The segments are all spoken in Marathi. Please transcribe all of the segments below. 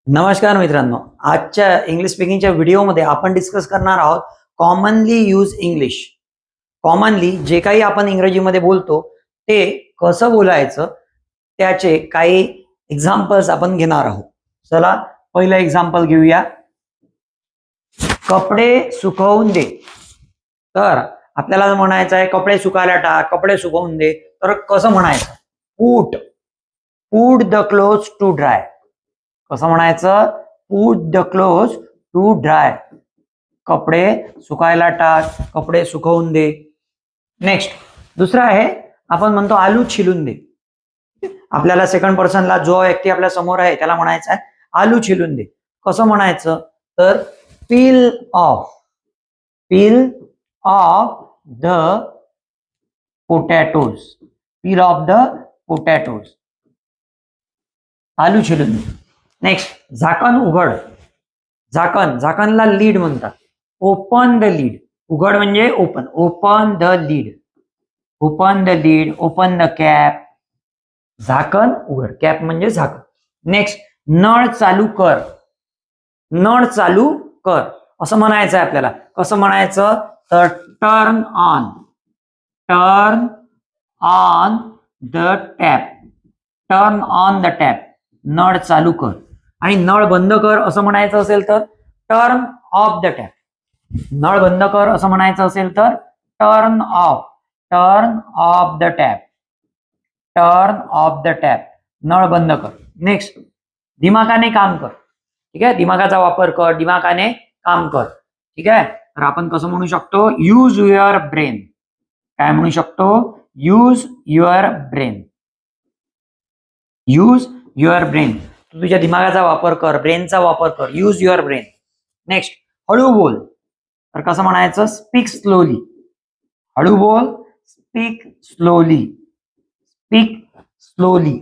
नमस्कार मित्रांनो, आजच्या इंग्लिश स्पीकिंगच्या व्हिडिओमध्ये आपण डिस्कस करणार आहोत कॉमनली यूज इंग्लिश. कॉमनली जे काही आपण इंग्रजीमध्ये बोलतो ते कसं बोलायचं त्याचे काही एक्झाम्पल्स आपण घेणार आहोत. चला पहिलं एक्झाम्पल घेऊया. कपडे सुकवून दे. तर आपल्याला म्हणायचं आहे कपडे सुकायला टाक, कपडे सुकवून दे. तर कसं म्हणायचं? Put the clothes to dry. कसं म्हणायचं? Put the clothes to dry. कपडे सुकायला टाक, कपडे सुकवून दे. नेक्स्ट दुसरा आहे, आपण म्हणतो आलू छिलून दे. आपल्याला सेकंड पर्सनला जो व्यक्ती आपल्या समोर आहे त्याला म्हणायचं आहे आलू छिलून दे. कसं म्हणायचं? तर peel off the potatoes. Peel off the potatoes. आलू छिलून दे. नेक्स्ट झाकण उघड. झाकणला लीड म्हणतात. Open the lid. उघड म्हणजे open. Open the lid. Open the cap. झाकण उघड. कॅप म्हणजे झाकण. नेक्स्ट नळ चालू कर. असं म्हणायचं आहे आपल्याला. कसं म्हणायचं? तर टर्न ऑन द टॅप. नळ चालू कर. आणि नळ बंद कर असं म्हणायचं असेल तर टर्न ऑफ द टॅप. नळ बंद कर असं म्हणायचं असेल तर टर्न ऑफ द टॅप. नळ बंद कर. नेक्स्ट दिमागाने काम कर. ठीक आहे, दिमागाचा वापर कर, दिमागाने काम कर. ठीक आहे, तर आपण कसं म्हणू शकतो? Use your brain. काय म्हणू शकतो? Use your brain. तू तुझ्या दिमागाचा वापर कर, ब्रेनचा वापर कर. Use your brain. नेक्स्ट हळू बोल. तर कसं म्हणायचं? Speak slowly. हळू बोल. Speak slowly.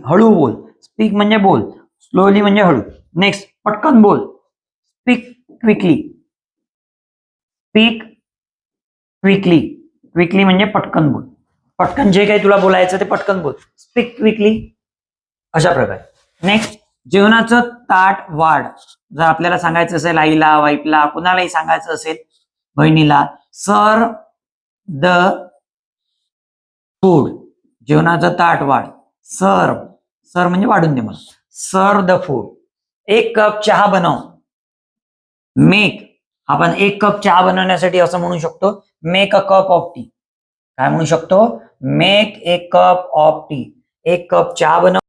हळू बोल. स्पीक म्हणजे बोल, स्लोली म्हणजे हळू. नेक्स्ट पटकन बोल. स्पीक क्विकली म्हणजे पटकन बोल. पटकन जे काही तुला बोलायचं ते पटकन बोल. Speak quickly. अशा प्रकारे. नेक्स्ट जेवणाचं ताट वाढ. जर आपल्याला सांगायचं असेल आईला, वाईफला, कुणालाही सांगायचं असेल, बहिणीला, सर्व द फूड. जेवणाचं ताट वाढ. सर्व म्हणजे वाढून दे मला. Serve the food. 1 कप चहा बनव. मेक. आपण 1 कप चहा बनवण्यासाठी असं म्हणू शकतो make a cup of T. काय म्हणू शकतो? Make a cup of T. 1 cup चहा बनव.